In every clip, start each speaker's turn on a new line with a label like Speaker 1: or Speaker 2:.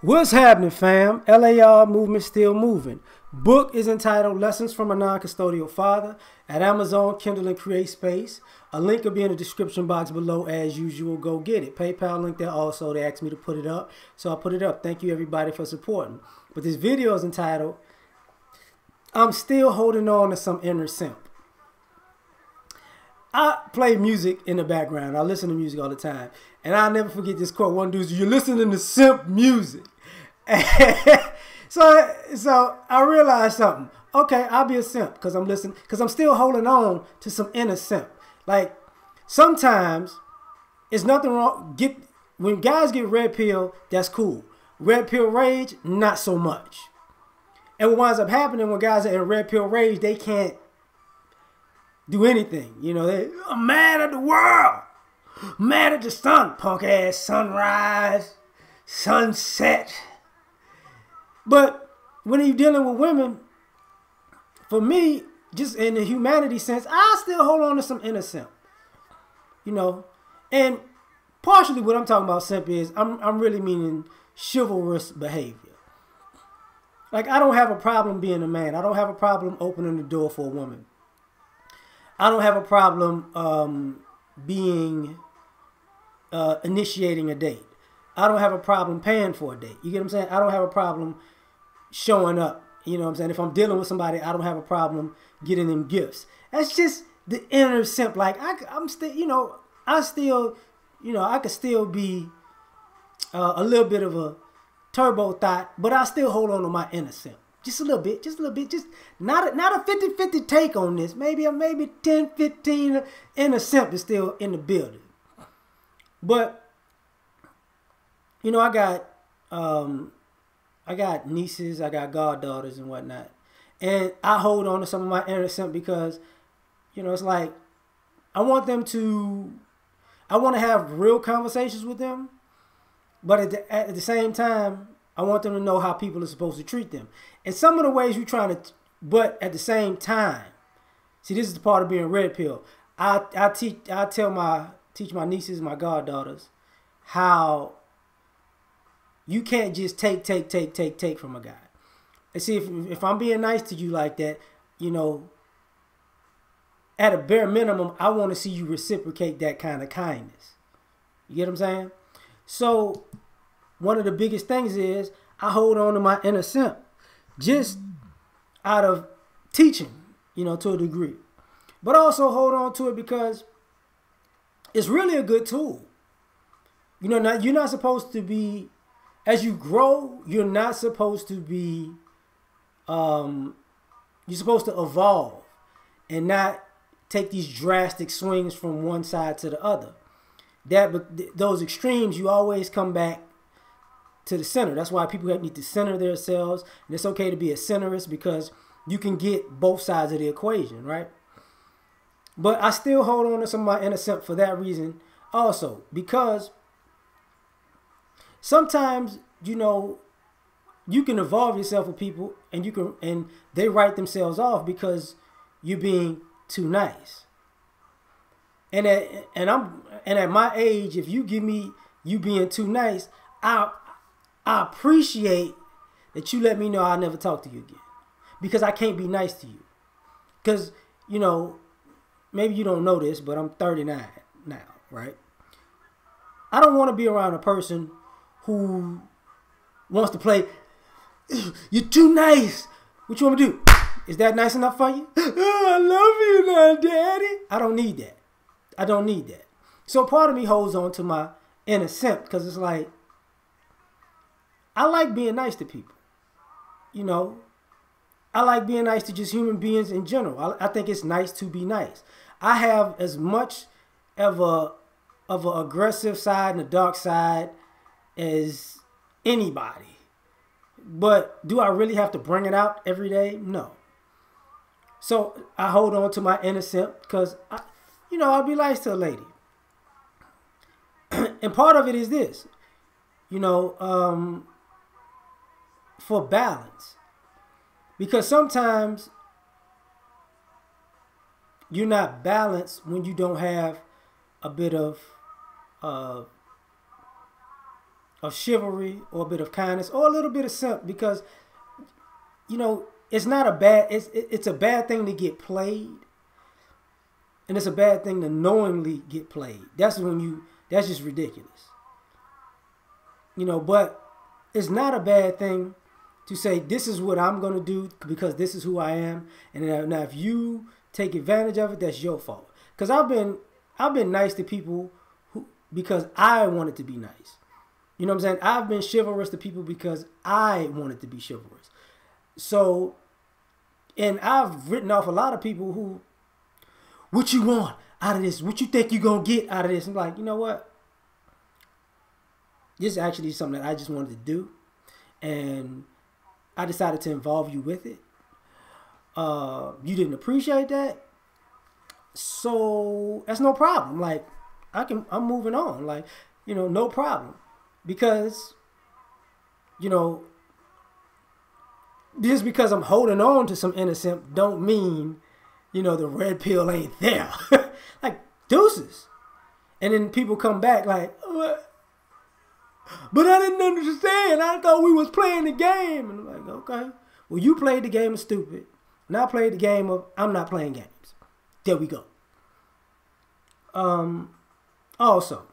Speaker 1: What's happening, fam? L.A.R. movement still moving. Book is entitled Lessons from a Non-Custodial Father at Amazon, Kindle, and Create Space. A link will be in the description box below as usual. Go get it. PayPal link there also. They asked me to put it up, so I put it up. Thank you, everybody, for supporting. But this video is entitled, I'm Still Holding On to Some Inner Simp. I play music in the background. I listen to music all the time. And I'll never forget this quote. One dude said, "You're listening to simp music." so I realized something. Okay, I'll be a simp because I'm listening, because I'm still holding on to some inner simp. Like, sometimes it's nothing wrong. When guys get red pill, that's cool. Red pill rage, not so much. And what winds up happening when guys are in red pill rage, they can't do anything. You know, they're mad at the world, mad at the sun, punk ass sunrise, sunset. But when you're dealing with women, for me, just in the humanity sense, I still hold on to some inner simp. You know, and partially what I'm talking about simp is I'm really meaning chivalrous behavior. Like, I don't have a problem being a man. I don't have a problem opening the door for a woman. I don't have a problem initiating a date. I don't have a problem paying for a date. You get what I'm saying? I don't have a problem showing up. You know what I'm saying? If I'm dealing with somebody, I don't have a problem getting them gifts. That's just the inner simp. Like, I'm still, I could still be a little bit of a turbo thought, but I still hold on to my inner simp. Just a little bit, just not a 50-50 take on this. Maybe 10-15 inner simp is still in the building. But, you know, I got nieces, I got goddaughters and whatnot. And I hold on to some of my inner simp because, you know, it's like, I want to have real conversations with them, but at the same time, I want them to know how people are supposed to treat them. And some of the ways you're trying to, but at the same time, see, this is the part of being red pill. I teach my nieces, my goddaughters, how you can't just take from a guy. And see, if I'm being nice to you like that, you know, at a bare minimum, I want to see you reciprocate that kind of kindness. You get what I'm saying? So one of the biggest things is I hold on to my inner simp just out of teaching, you know, to a degree. But also hold on to it because it's really a good tool. You know, you're not supposed to be, as you grow, you're not supposed to be, you're supposed to evolve and not take these drastic swings from one side to the other. Those extremes, you always come back to the center. That's why people need to center themselves. And it's okay to be a centerist because you can get both sides of the equation, right? But I still hold on to some of my inner simp for that reason also. Because sometimes, you know, you can involve yourself with people and they write themselves off because you're being too nice. And at my age, if you give me you being too nice, I appreciate that you let me know I'll never talk to you again. Because I can't be nice to you. Because, you know, maybe you don't know this, but I'm 39 now, right? I don't want to be around a person who wants to play, "You're too nice. What you want me to do? Is that nice enough for you? I love you now, Daddy." I don't need that. I don't need that. So part of me holds on to my inner simp because it's like, I like being nice to people. You know, I like being nice to just human beings in general. I think it's nice to be nice. I have as much of an aggressive side and a dark side as anybody. But do I really have to bring it out every day? No. So I hold on to my inner simp because, you know, I'll be nice to a lady. And part of it is this, you know, for balance. Because sometimes you're not balanced when you don't have a bit of of chivalry or a bit of kindness or a little bit of simp, because it's not a bad it's a bad thing to get played, and it's a bad thing to knowingly get played. That's just ridiculous. But it's not a bad thing to say, this is what I'm going to do because this is who I am. And now if you take advantage of it, that's your fault. Because I've been nice to people because I wanted to be nice. You know what I'm saying? I've been chivalrous to people because I wanted to be chivalrous. So, and I've written off a lot of people who, what you want out of this? What you think you're going to get out of this? I'm like, you know what? This is actually something that I just wanted to do. And I decided to involve you with it. You didn't appreciate that. So that's no problem. Like, I'm moving on. Like, no problem. Because, just because I'm holding on to some innocent don't mean, the red pill ain't there. Like, deuces. And then people come back like, what? But I didn't understand. I thought we was playing the game. And I'm like, okay. Well, you played the game of stupid. And I played the game of I'm not playing games. There we go. Also,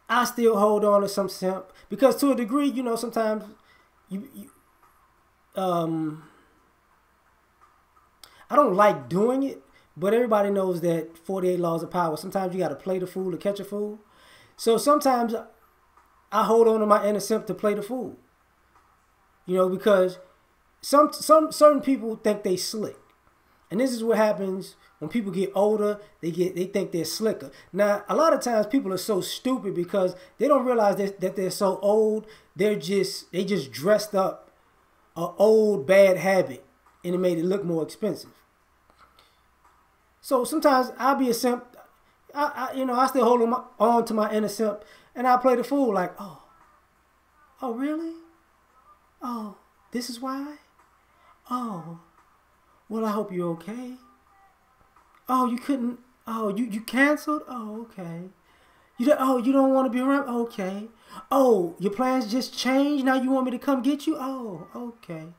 Speaker 1: I still hold on to some simp because to a degree, sometimes I don't like doing it, but everybody knows that 48 laws of power. Sometimes you got to play the fool to catch a fool. So sometimes I hold on to my inner simp to play the fool. Because some certain people think they slick. And this is what happens when people get older. They think they're slicker. Now, a lot of times people are so stupid because they don't realize that they're so old. They just dressed up an old bad habit and it made it look more expensive. So sometimes I'll be a simp. I still hold on to my inner simp, and I play the fool like, oh really? Oh, this is why? Oh, well, I hope you're okay. Oh, you couldn't. Oh, you canceled. Oh, okay. You don't want to be around. Okay. Oh, your plans just changed. Now you want me to come get you. Oh, okay.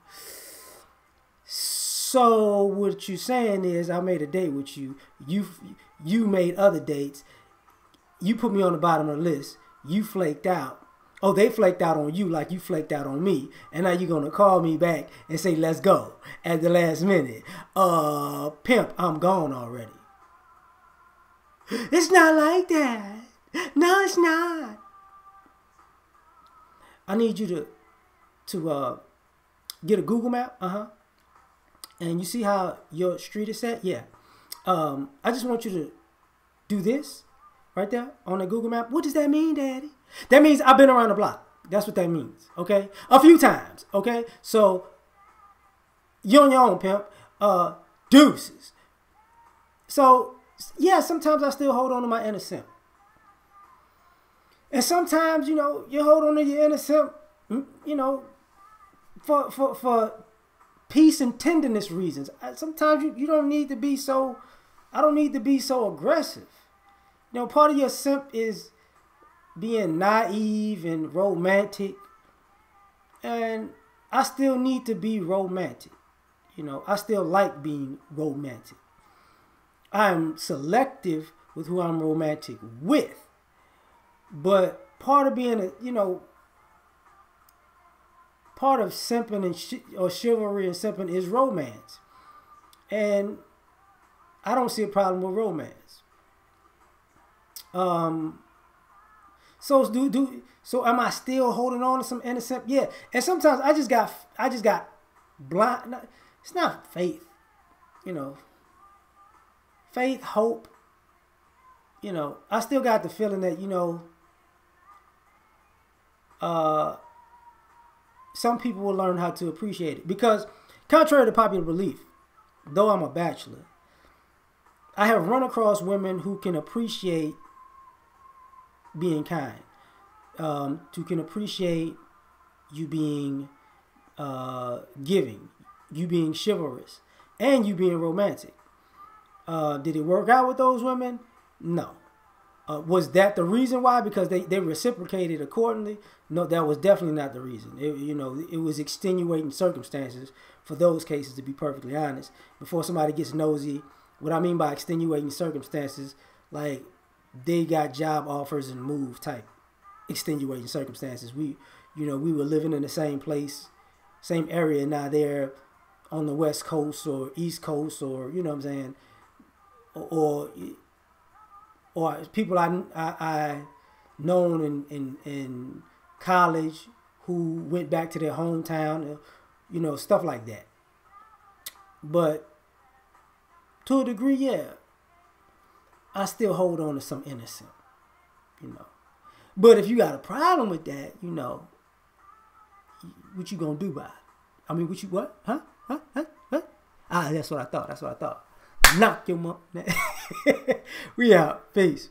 Speaker 1: So what you're saying is I made a date with you. You made other dates. You put me on the bottom of the list. You flaked out. Oh, they flaked out on you like you flaked out on me. And now you're going to call me back and say, let's go at the last minute. Pimp, I'm gone already. It's not like that. No, it's not. I need you to get a Google map. And you see how your street is set? Yeah. I just want you to do this right there on the Google map. What does that mean, Daddy? That means I've been around the block. That's what that means. Okay? A few times. Okay? So, you're on your own, pimp. Deuces. So, yeah, sometimes I still hold on to my inner simp. And sometimes, you hold on to your inner simp, for peace and tenderness reasons. Sometimes you don't need to be so, I don't need to be so aggressive. Part of your simp is being naive and romantic. And I still need to be romantic. I still like being romantic. I'm selective with who I'm romantic with. But part of being part of simping or chivalry and simping is romance. And I don't see a problem with romance. So am I still holding on to some innocent? Yeah. And sometimes I just got blind. It's not faith. Faith, hope. I still got the feeling that, some people will learn how to appreciate it. Because contrary to popular belief, though I'm a bachelor, I have run across women who can appreciate being kind, who can appreciate you being giving, you being chivalrous, and you being romantic. Did it work out with those women? No. Was that the reason why? Because they reciprocated accordingly? No, that was definitely not the reason. It was extenuating circumstances for those cases, to be perfectly honest. Before somebody gets nosy, what I mean by extenuating circumstances, like they got job offers and move type extenuating circumstances. We were living in the same place, same area. Now they're on the West Coast or East Coast, or you know what I'm saying, or people I known in college who went back to their hometown, stuff like that. But to a degree, yeah, I still hold on to some innocent, But if you got a problem with that, what you gonna do about it? I mean, what? Huh? Ah, that's what I thought. Knock your mom. We out. Peace.